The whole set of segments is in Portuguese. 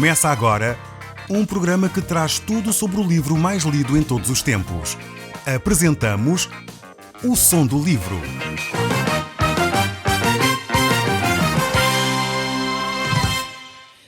Começa agora um programa que traz tudo sobre o livro mais lido em todos os tempos. Apresentamos O Som do Livro.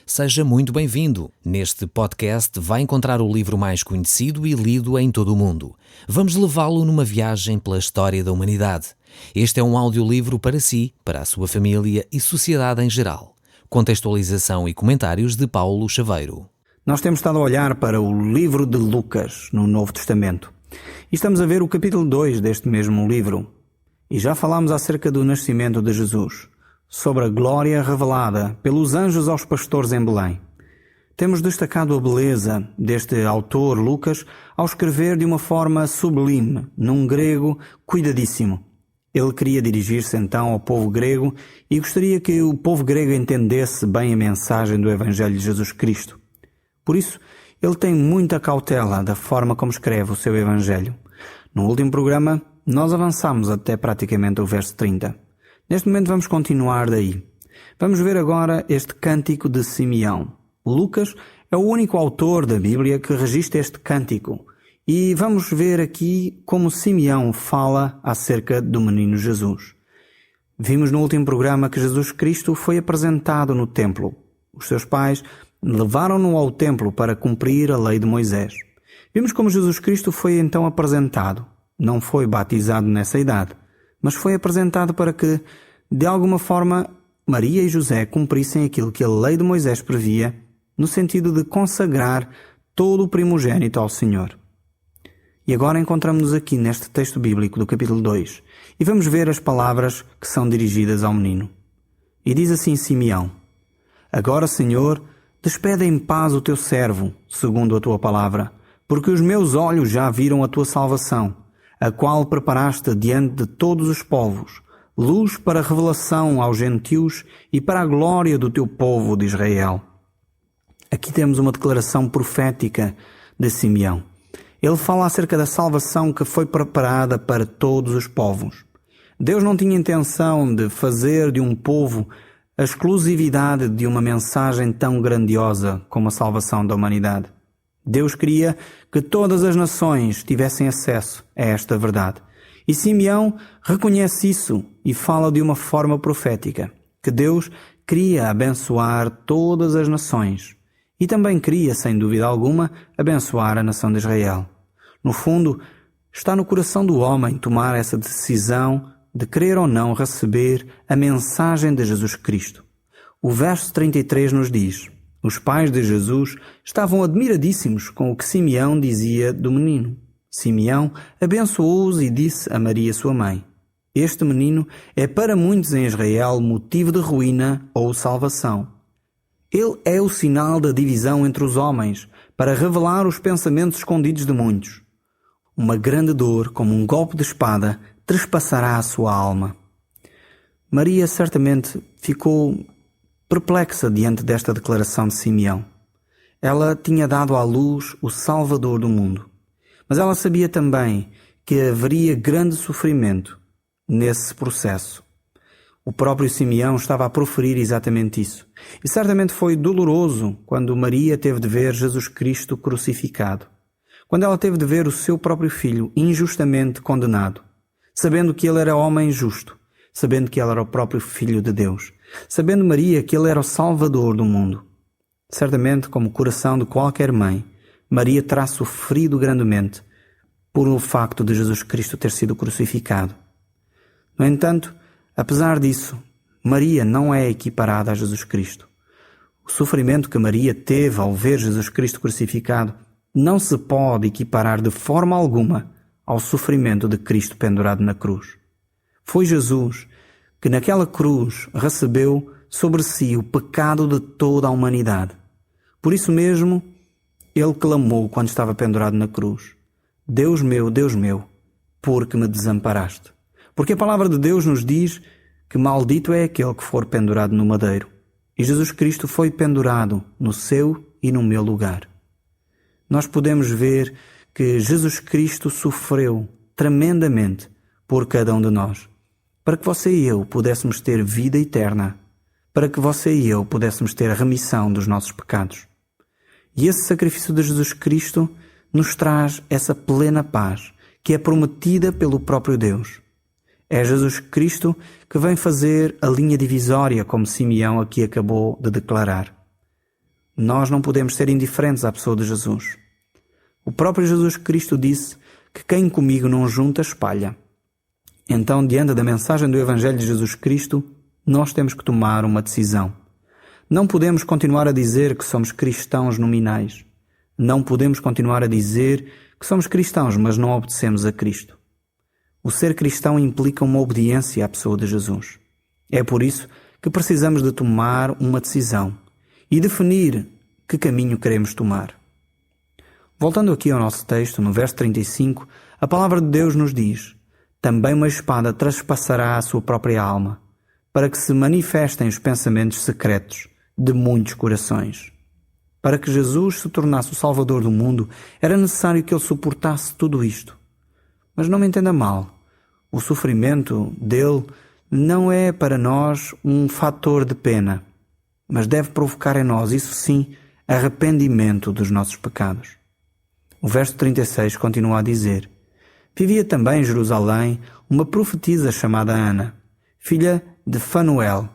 Seja muito bem-vindo. Neste podcast vai encontrar o livro mais conhecido e lido em todo o mundo. Vamos levá-lo numa viagem pela história da humanidade. Este é um audiolivro para si, para a sua família e sociedade em geral. Contextualização e comentários de Paulo Chaveiro. Nós temos estado a olhar para o livro de Lucas, no Novo Testamento. E estamos a ver o capítulo 2 deste mesmo livro. E já falámos acerca do nascimento de Jesus, sobre a glória revelada pelos anjos aos pastores em Belém. Temos destacado a beleza deste autor, Lucas, ao escrever de uma forma sublime, num grego cuidadíssimo. Ele queria dirigir-se então ao povo grego e gostaria que o povo grego entendesse bem a mensagem do Evangelho de Jesus Cristo. Por isso, ele tem muita cautela da forma como escreve o seu Evangelho. No último programa, nós avançamos até praticamente o verso 30. Neste momento vamos continuar daí. Vamos ver agora este cântico de Simeão. Lucas é o único autor da Bíblia que registra este cântico. E vamos ver aqui como Simeão fala acerca do menino Jesus. Vimos no último programa que Jesus Cristo foi apresentado no templo. Os seus pais levaram-no ao templo para cumprir a lei de Moisés. Vimos como Jesus Cristo foi então apresentado. Não foi batizado nessa idade, mas foi apresentado para que, de alguma forma, Maria e José cumprissem aquilo que a lei de Moisés previa, no sentido de consagrar todo o primogênito ao Senhor. E agora encontramos-nos aqui neste texto bíblico do capítulo 2 e vamos ver as palavras que são dirigidas ao menino. E diz assim Simeão: Agora, Senhor, despede em paz o teu servo, segundo a tua palavra, porque os meus olhos já viram a tua salvação, a qual preparaste diante de todos os povos, luz para a revelação aos gentios e para a glória do teu povo de Israel. Aqui temos uma declaração profética de Simeão. Ele fala acerca da salvação que foi preparada para todos os povos. Deus não tinha intenção de fazer de um povo a exclusividade de uma mensagem tão grandiosa como a salvação da humanidade. Deus queria que todas as nações tivessem acesso a esta verdade. E Simeão reconhece isso e fala de uma forma profética, que Deus queria abençoar todas as nações. E também queria, sem dúvida alguma, abençoar a nação de Israel. No fundo, está no coração do homem tomar essa decisão de querer ou não receber a mensagem de Jesus Cristo. O verso 33 nos diz: Os pais de Jesus estavam admiradíssimos com o que Simeão dizia do menino. Simeão abençoou-os e disse a Maria, sua mãe: Este menino é para muitos em Israel motivo de ruína ou salvação. Ele é o sinal da divisão entre os homens, para revelar os pensamentos escondidos de muitos. Uma grande dor, como um golpe de espada, trespassará a sua alma. Maria certamente ficou perplexa diante desta declaração de Simeão. Ela tinha dado à luz o Salvador do mundo. Mas ela sabia também que haveria grande sofrimento nesse processo. O próprio Simeão estava a proferir exatamente isso. E certamente foi doloroso quando Maria teve de ver Jesus Cristo crucificado. Quando ela teve de ver o seu próprio filho injustamente condenado. Sabendo que ele era homem justo. Sabendo que ele era o próprio Filho de Deus. Sabendo Maria que ele era o Salvador do mundo. Certamente, como o coração de qualquer mãe, Maria terá sofrido grandemente por o facto de Jesus Cristo ter sido crucificado. No entanto, apesar disso, Maria não é equiparada a Jesus Cristo. O sofrimento que Maria teve ao ver Jesus Cristo crucificado não se pode equiparar de forma alguma ao sofrimento de Cristo pendurado na cruz. Foi Jesus que naquela cruz recebeu sobre si o pecado de toda a humanidade. Por isso mesmo, ele clamou quando estava pendurado na cruz: Deus meu, por que me desamparaste? Porque a palavra de Deus nos diz que maldito é aquele que for pendurado no madeiro. E Jesus Cristo foi pendurado no seu e no meu lugar. Nós podemos ver que Jesus Cristo sofreu tremendamente por cada um de nós, para que você e eu pudéssemos ter vida eterna, para que você e eu pudéssemos ter a remissão dos nossos pecados. E esse sacrifício de Jesus Cristo nos traz essa plena paz que é prometida pelo próprio Deus. É Jesus Cristo que vem fazer a linha divisória, como Simeão aqui acabou de declarar. Nós não podemos ser indiferentes à pessoa de Jesus. O próprio Jesus Cristo disse que quem comigo não junta, espalha. Então, diante da mensagem do Evangelho de Jesus Cristo, nós temos que tomar uma decisão. Não podemos continuar a dizer que somos cristãos nominais. Não podemos continuar a dizer que somos cristãos, mas não obedecemos a Cristo. O ser cristão implica uma obediência à pessoa de Jesus. É por isso que precisamos de tomar uma decisão e definir que caminho queremos tomar. Voltando aqui ao nosso texto, no verso 35, a palavra de Deus nos diz: também uma espada traspassará a sua própria alma, para que se manifestem os pensamentos secretos de muitos corações. Para que Jesus se tornasse o Salvador do mundo, era necessário que ele suportasse tudo isto. Mas não me entenda mal, o sofrimento dele não é para nós um fator de pena, mas deve provocar em nós, isso sim, arrependimento dos nossos pecados. O verso 36 continua a dizer: vivia também em Jerusalém uma profetisa chamada Ana, filha de Fanuel,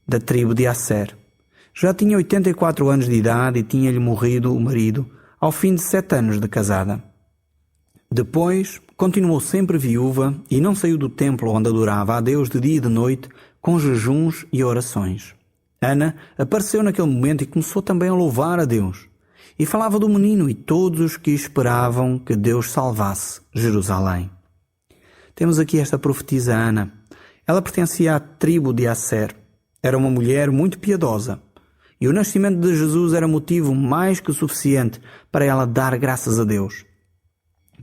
da tribo de Asser. Já tinha 84 anos de idade e tinha-lhe morrido o marido ao fim de 7 anos de casada. Depois, continuou sempre viúva e não saiu do templo onde adorava a Deus de dia e de noite, com jejuns e orações. Ana apareceu naquele momento e começou também a louvar a Deus. E falava do menino e todos os que esperavam que Deus salvasse Jerusalém. Temos aqui esta profetisa Ana. Ela pertencia à tribo de Asser. Era uma mulher muito piedosa. E o nascimento de Jesus era motivo mais que suficiente para ela dar graças a Deus.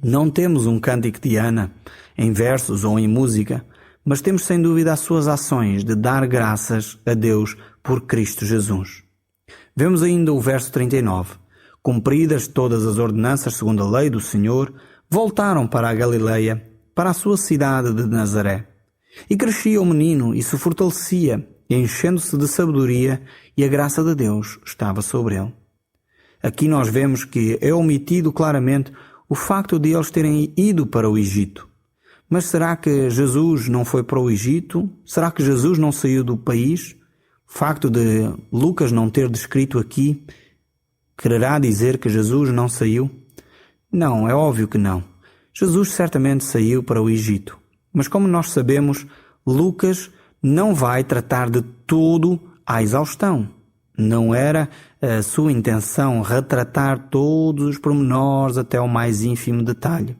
Não temos um cântico de Ana, em versos ou em música, mas temos sem dúvida as suas ações de dar graças a Deus por Cristo Jesus. Vemos ainda o verso 39. Cumpridas todas as ordenanças segundo a lei do Senhor, voltaram para a Galileia, para a sua cidade de Nazaré. E crescia o menino e se fortalecia, enchendo-se de sabedoria, e a graça de Deus estava sobre ele. Aqui nós vemos que é omitido claramente o facto de eles terem ido para o Egito. Mas será que Jesus não foi para o Egito? Será que Jesus não saiu do país? O facto de Lucas não ter descrito aqui quererá dizer que Jesus não saiu? Não, é óbvio que não. Jesus certamente saiu para o Egito. Mas como nós sabemos, Lucas não vai tratar de tudo à exaustão. Não era a sua intenção retratar todos os pormenores até o mais ínfimo detalhe.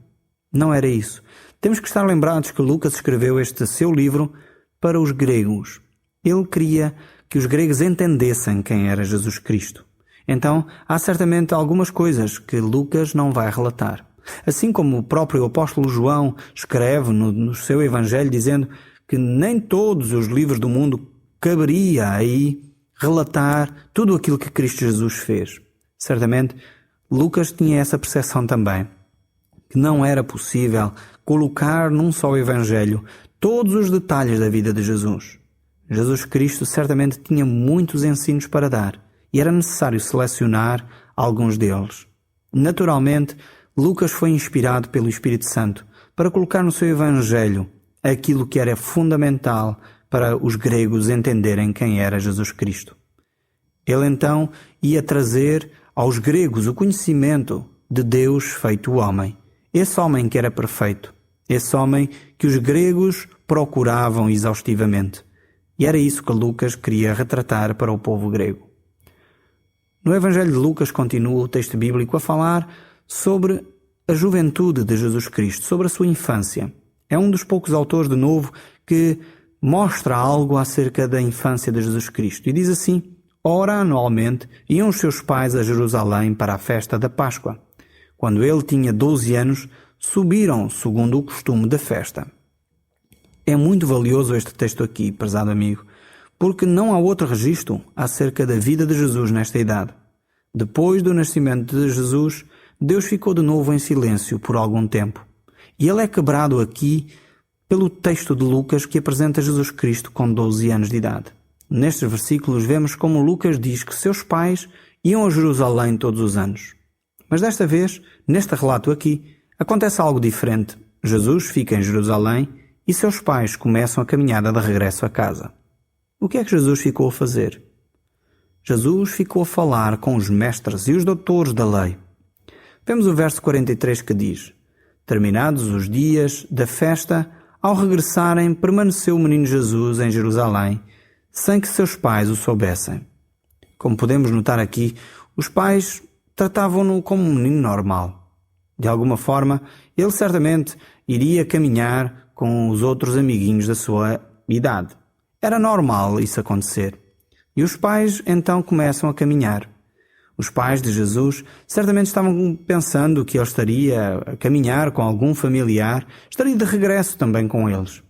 Não era isso. Temos que estar lembrados que Lucas escreveu este seu livro para os gregos. Ele queria que os gregos entendessem quem era Jesus Cristo. Então, há certamente algumas coisas que Lucas não vai relatar. Assim como o próprio apóstolo João escreve no seu evangelho dizendo que nem todos os livros do mundo caberia aí relatar tudo aquilo que Cristo Jesus fez. Certamente, Lucas tinha essa percepção também, que não era possível colocar num só evangelho todos os detalhes da vida de Jesus. Jesus Cristo certamente tinha muitos ensinos para dar e era necessário selecionar alguns deles. Naturalmente, Lucas foi inspirado pelo Espírito Santo para colocar no seu evangelho aquilo que era fundamental para os gregos entenderem quem era Jesus Cristo. Ele então ia trazer aos gregos o conhecimento de Deus feito homem. Esse homem que era perfeito. Esse homem que os gregos procuravam exaustivamente. E era isso que Lucas queria retratar para o povo grego. No Evangelho de Lucas continua o texto bíblico a falar sobre a juventude de Jesus Cristo, sobre a sua infância. É um dos poucos autores de Novo que mostra algo acerca da infância de Jesus Cristo. E diz assim: ora, anualmente, iam os seus pais a Jerusalém para a festa da Páscoa. Quando ele tinha 12 anos, subiram segundo o costume da festa. É muito valioso este texto aqui, prezado amigo, porque não há outro registro acerca da vida de Jesus nesta idade. Depois do nascimento de Jesus, Deus ficou de novo em silêncio por algum tempo. E ele é quebrado aqui pelo texto de Lucas que apresenta Jesus Cristo com 12 anos de idade. Nestes versículos vemos como Lucas diz que seus pais iam a Jerusalém todos os anos. Mas desta vez, neste relato aqui, acontece algo diferente. Jesus fica em Jerusalém e seus pais começam a caminhada de regresso a casa. O que é que Jesus ficou a fazer? Jesus ficou a falar com os mestres e os doutores da lei. Vemos o verso 43 que diz: terminados os dias da festa, ao regressarem, permaneceu o menino Jesus em Jerusalém, sem que seus pais o soubessem. Como podemos notar aqui, os pais tratavam-no como um menino normal. De alguma forma, ele certamente iria caminhar com os outros amiguinhos da sua idade. Era normal isso acontecer. E os pais então começam a caminhar. Os pais de Jesus certamente estavam pensando que ele estaria a caminhar com algum familiar, estaria de regresso também com eles.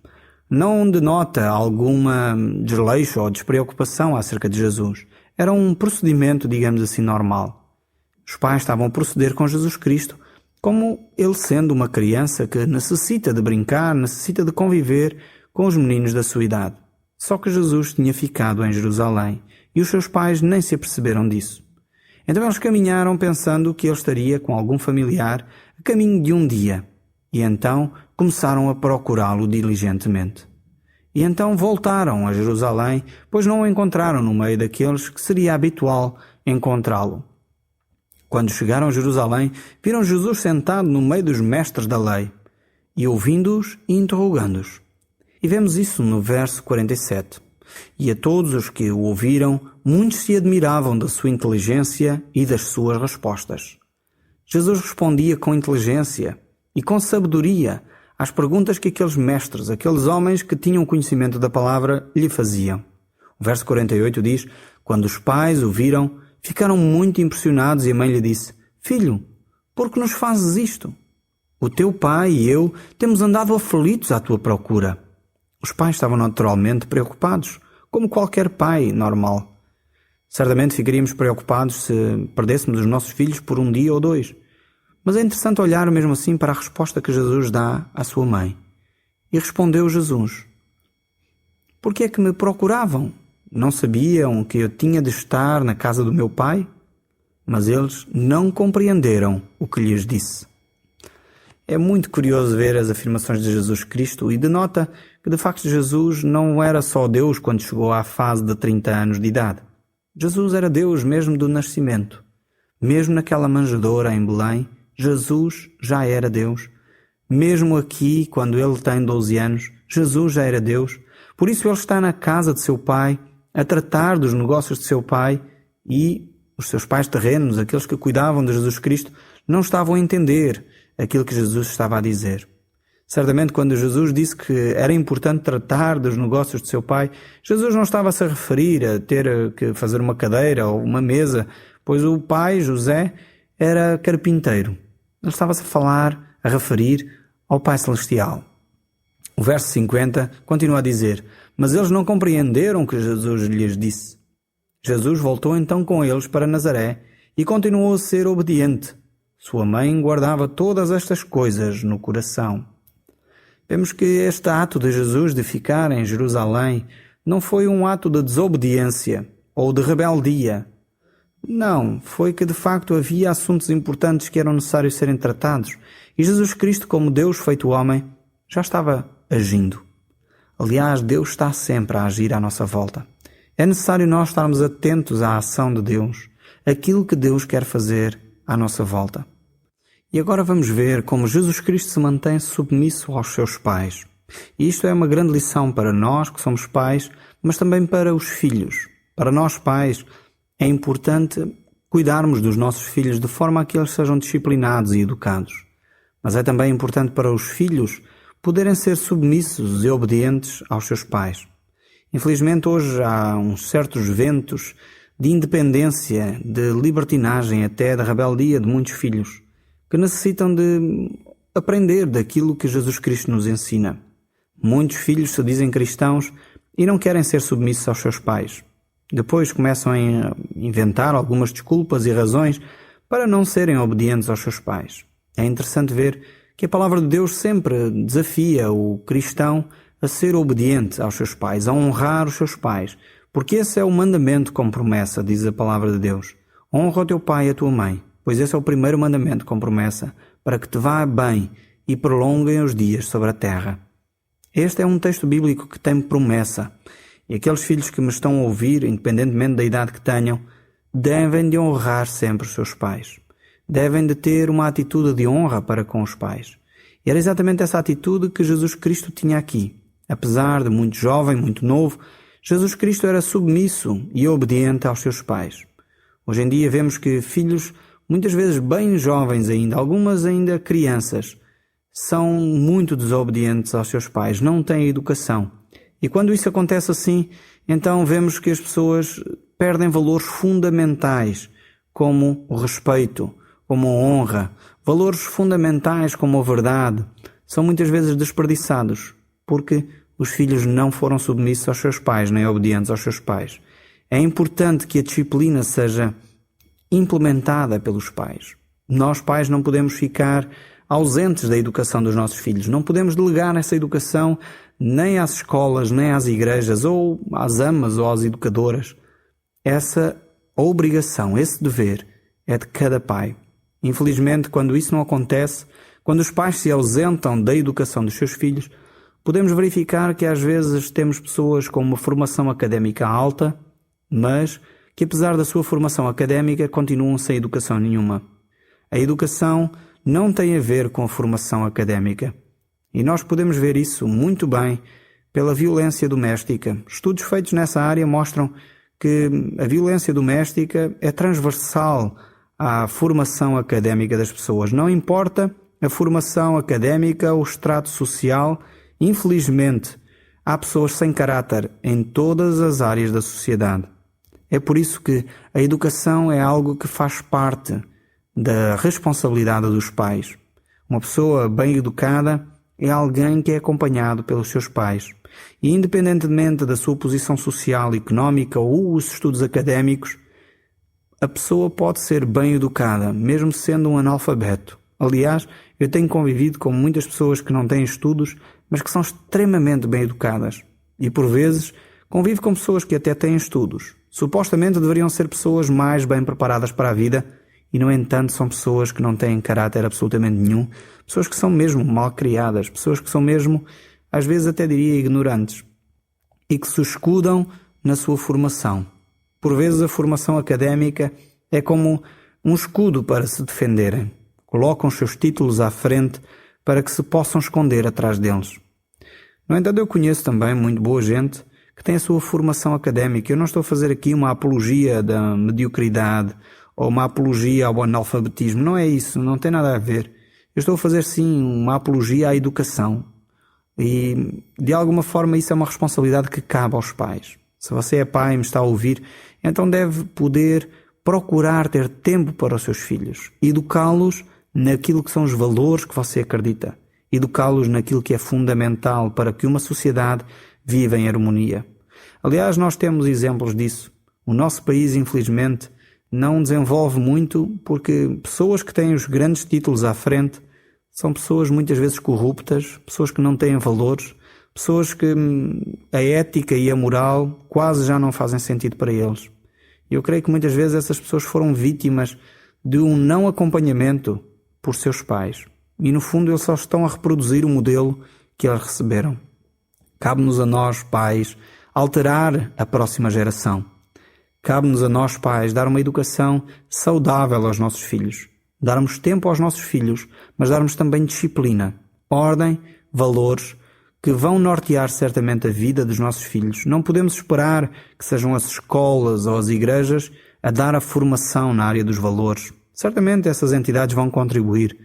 Não denota alguma desleixo ou despreocupação acerca de Jesus. Era um procedimento, digamos assim, normal. Os pais estavam a proceder com Jesus Cristo como ele sendo uma criança que necessita de brincar, necessita de conviver com os meninos da sua idade. Só que Jesus tinha ficado em Jerusalém e os seus pais nem se aperceberam disso. Então eles caminharam pensando que ele estaria com algum familiar a caminho de um dia. E então começaram a procurá-lo diligentemente. E então voltaram a Jerusalém, pois não o encontraram no meio daqueles que seria habitual encontrá-lo. Quando chegaram a Jerusalém, viram Jesus sentado no meio dos mestres da lei, e ouvindo-os e interrogando-os. E vemos isso no verso 47. E a todos os que o ouviram, muitos se admiravam da sua inteligência e das suas respostas. Jesus respondia com inteligência e com sabedoria às perguntas que aqueles mestres, aqueles homens que tinham conhecimento da palavra, lhe faziam. O verso 48 diz: quando os pais o viram, ficaram muito impressionados e a mãe lhe disse: filho, por que nos fazes isto? O teu pai e eu temos andado aflitos à tua procura. Os pais estavam naturalmente preocupados, como qualquer pai normal. Certamente ficaríamos preocupados se perdêssemos os nossos filhos por um dia ou dois. Mas é interessante olhar mesmo assim para a resposta que Jesus dá à sua mãe. E respondeu Jesus: por que é que me procuravam? Não sabiam que eu tinha de estar na casa do meu pai? Mas eles não compreenderam o que lhes disse. É muito curioso ver as afirmações de Jesus Cristo e denota que de facto Jesus não era só Deus quando chegou à fase de 30 anos de idade. Jesus era Deus mesmo do nascimento. Mesmo naquela manjedoura em Belém, Jesus já era Deus. Mesmo aqui, quando ele tem 12 anos, Jesus já era Deus. Por isso ele está na casa de seu pai, a tratar dos negócios de seu pai, e os seus pais terrenos, aqueles que cuidavam de Jesus Cristo, não estavam a entender aquilo que Jesus estava a dizer. Certamente quando Jesus disse que era importante tratar dos negócios de seu pai, Jesus não estava-se a referir a ter que fazer uma cadeira ou uma mesa, pois o pai, José, era carpinteiro. Ele estava-se a referir ao Pai Celestial. O verso 50 continua a dizer: mas eles não compreenderam o que Jesus lhes disse. Jesus voltou então com eles para Nazaré e continuou a ser obediente. Sua mãe guardava todas estas coisas no coração. Vemos que este ato de Jesus de ficar em Jerusalém não foi um ato de desobediência ou de rebeldia. Não, foi que de facto havia assuntos importantes que eram necessários serem tratados e Jesus Cristo, como Deus feito homem, já estava agindo. Aliás, Deus está sempre a agir à nossa volta. É necessário nós estarmos atentos à ação de Deus, aquilo que Deus quer fazer à nossa volta. E agora vamos ver como Jesus Cristo se mantém submisso aos seus pais. E isto é uma grande lição para nós que somos pais, mas também para os filhos. Para nós pais, é importante cuidarmos dos nossos filhos de forma a que eles sejam disciplinados e educados. Mas é também importante para os filhos poderem ser submissos e obedientes aos seus pais. Infelizmente hoje há uns certos ventos de independência, de libertinagem, até de rebeldia de muitos filhos, que necessitam de aprender daquilo que Jesus Cristo nos ensina. Muitos filhos se dizem cristãos e não querem ser submissos aos seus pais. Depois começam a inventar algumas desculpas e razões para não serem obedientes aos seus pais. É interessante ver que a palavra de Deus sempre desafia o cristão a ser obediente aos seus pais, a honrar os seus pais, porque esse é o mandamento com promessa, diz a palavra de Deus. Honra o teu pai e a tua mãe, pois esse é o primeiro mandamento com promessa, para que te vá bem e prolonguem os dias sobre a terra. Este é um texto bíblico que tem promessa, e aqueles filhos que me estão a ouvir, independentemente da idade que tenham, devem de honrar sempre os seus pais. Devem de ter uma atitude de honra para com os pais. E era exatamente essa atitude que Jesus Cristo tinha aqui. Apesar de muito jovem, muito novo, Jesus Cristo era submisso e obediente aos seus pais. Hoje em dia vemos que filhos, muitas vezes bem jovens ainda, algumas ainda crianças, são muito desobedientes aos seus pais, não têm educação. E quando isso acontece assim, então vemos que as pessoas perdem valores fundamentais, como o respeito, como a honra, valores fundamentais como a verdade, são muitas vezes desperdiçados, porque os filhos não foram submissos aos seus pais, nem obedientes aos seus pais. É importante que a disciplina seja implementada pelos pais. Nós, pais, não podemos ficar ausentes da educação dos nossos filhos. Não podemos delegar essa educação nem às escolas, nem às igrejas, ou às amas ou às educadoras. Essa obrigação, esse dever, é de cada pai. Infelizmente, quando isso não acontece, quando os pais se ausentam da educação dos seus filhos, podemos verificar que às vezes temos pessoas com uma formação académica alta, mas que apesar da sua formação académica continuam sem educação nenhuma. A educação não tem a ver com a formação académica. E nós podemos ver isso muito bem pela violência doméstica. Estudos feitos nessa área mostram que a violência doméstica é transversal à formação académica das pessoas. Não importa a formação académica ou o extrato social, infelizmente, há pessoas sem caráter em todas as áreas da sociedade. É por isso que a educação é algo que faz parte da responsabilidade dos pais. Uma pessoa bem educada é alguém que é acompanhado pelos seus pais. E independentemente da sua posição social, económica ou os estudos académicos, a pessoa pode ser bem educada, mesmo sendo um analfabeto. Aliás, eu tenho convivido com muitas pessoas que não têm estudos, mas que são extremamente bem educadas. E por vezes convivo com pessoas que até têm estudos. Supostamente deveriam ser pessoas mais bem preparadas para a vida e, no entanto, são pessoas que não têm caráter absolutamente nenhum, pessoas que são mesmo mal criadas, pessoas que são mesmo, às vezes até diria, ignorantes e que se escudam na sua formação. Por vezes a formação académica é como um escudo para se defenderem. Colocam os seus títulos à frente para que se possam esconder atrás deles. No entanto, eu conheço também muito boa gente que tem a sua formação académica. Eu não estou a fazer aqui uma apologia da mediocridade ou uma apologia ao analfabetismo. Não é isso, não tem nada a ver. Eu estou a fazer sim uma apologia à educação. E de alguma forma isso é uma responsabilidade que cabe aos pais. Se você é pai e me está a ouvir, então deve poder procurar ter tempo para os seus filhos. Educá-los naquilo que são os valores que você acredita. Educá-los naquilo que é fundamental para que uma sociedade viva em harmonia. Aliás, nós temos exemplos disso. O nosso país, infelizmente, não desenvolve muito porque pessoas que têm os grandes títulos à frente são pessoas muitas vezes corruptas, pessoas que não têm valores, pessoas que a ética e a moral quase já não fazem sentido para eles. Eu creio que muitas vezes essas pessoas foram vítimas de um não acompanhamento por seus pais. E no fundo eles só estão a reproduzir o modelo que eles receberam. Cabe-nos a nós, pais, alterar a próxima geração. Cabe-nos a nós, pais, dar uma educação saudável aos nossos filhos. Darmos tempo aos nossos filhos, mas darmos também disciplina, ordem, valores, que vão nortear certamente a vida dos nossos filhos. Não podemos esperar que sejam as escolas ou as igrejas a dar a formação na área dos valores. Certamente essas entidades vão contribuir,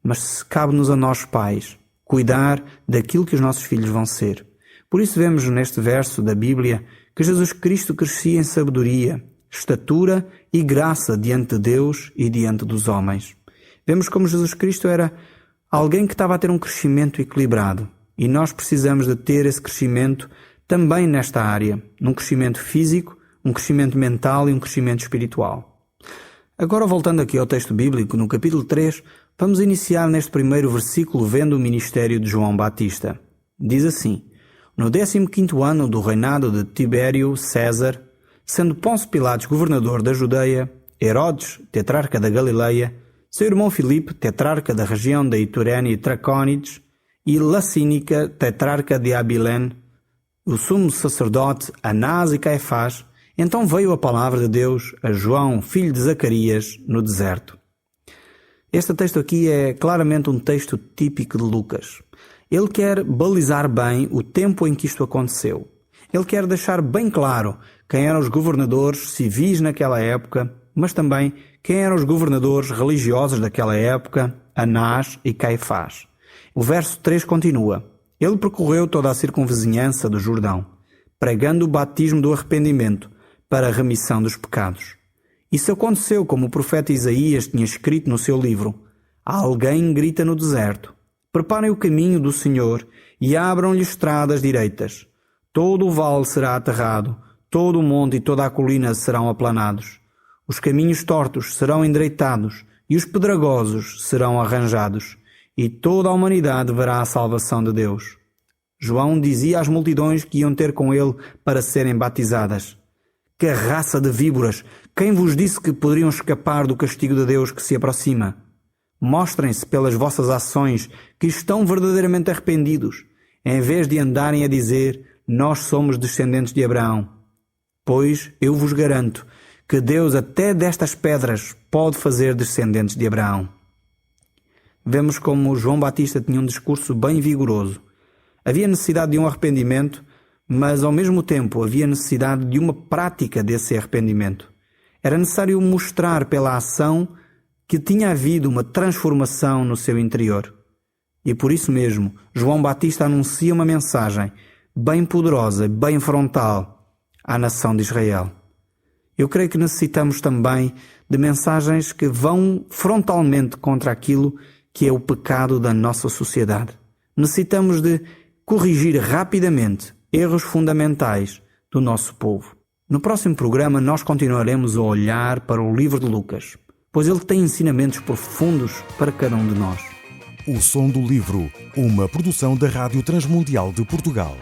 mas cabe-nos a nós, pais, cuidar daquilo que os nossos filhos vão ser. Por isso vemos neste verso da Bíblia que Jesus Cristo crescia em sabedoria, estatura e graça diante de Deus e diante dos homens. Vemos como Jesus Cristo era alguém que estava a ter um crescimento equilibrado. E nós precisamos de ter esse crescimento também nesta área, num crescimento físico, um crescimento mental e um crescimento espiritual. Agora, voltando aqui ao texto bíblico, no capítulo 3, vamos iniciar neste primeiro versículo vendo o ministério de João Batista. Diz assim: No 15º ano do reinado de Tibério César, sendo Pôncio Pilatos governador da Judeia, Herodes, tetrarca da Galileia, seu irmão Filipe, tetrarca da região da Iturénia e Tracónides, e Lacínica, tetrarca de Abilene, o sumo sacerdote Anás e Caifás. Então veio a palavra de Deus a João, filho de Zacarias, no deserto. Este texto aqui é claramente um texto típico de Lucas. Ele quer balizar bem o tempo em que isto aconteceu. Ele quer deixar bem claro quem eram os governadores civis naquela época, mas também quem eram os governadores religiosos daquela época, Anás e Caifás. O verso 3 continua: Ele percorreu toda a circunvizinhança do Jordão, pregando o batismo do arrependimento para a remissão dos pecados. Isso aconteceu como o profeta Isaías tinha escrito no seu livro: Alguém grita no deserto: Preparem o caminho do Senhor e abram-lhe estradas direitas. Todo o vale será aterrado, todo o monte e toda a colina serão aplanados. Os caminhos tortos serão endireitados e os pedregosos serão arranjados, e toda a humanidade verá a salvação de Deus. João dizia às multidões que iam ter com ele para serem batizadas: Que raça de víboras! Quem vos disse que poderiam escapar do castigo de Deus que se aproxima? Mostrem-se pelas vossas ações que estão verdadeiramente arrependidos, em vez de andarem a dizer: Nós somos descendentes de Abraão. Pois eu vos garanto que Deus até destas pedras pode fazer descendentes de Abraão. Vemos como João Batista tinha um discurso bem vigoroso. Havia necessidade de um arrependimento, mas ao mesmo tempo havia necessidade de uma prática desse arrependimento. Era necessário mostrar pela ação que tinha havido uma transformação no seu interior. E por isso mesmo, João Batista anuncia uma mensagem bem poderosa, bem frontal à nação de Israel. Eu creio que necessitamos também de mensagens que vão frontalmente contra aquilo que é o pecado da nossa sociedade. Necessitamos de corrigir rapidamente erros fundamentais do nosso povo. No próximo programa nós continuaremos a olhar para o livro de Lucas, pois ele tem ensinamentos profundos para cada um de nós. O Som do Livro, uma produção da Rádio Transmundial de Portugal.